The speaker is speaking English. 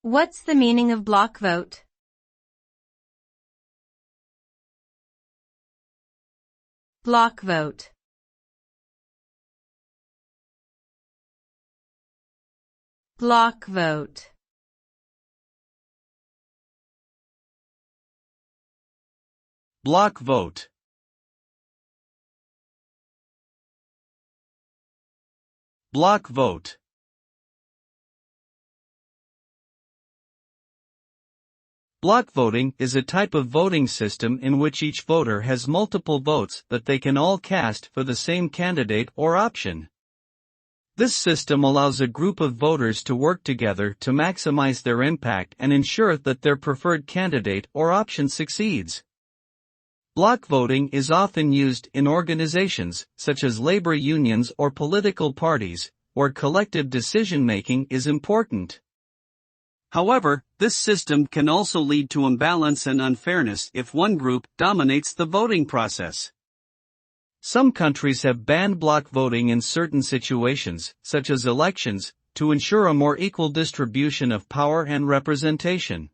What's the meaning of block vote? Block vote. Block vote. Block vote. Block vote. Block voting is a type of voting system in which each voter has multiple votes that they can all cast for the same candidate or option. This system allows a group of voters to work together to maximize their impact and ensure that their preferred candidate or option succeeds. Block voting is often used in organizations, such as labor unions or political parties, where collective decision-making is important. However, this system can also lead to imbalance and unfairness if one group dominates the voting process. Some countries have banned block voting in certain situations, such as elections, to ensure a more equal distribution of power and representation.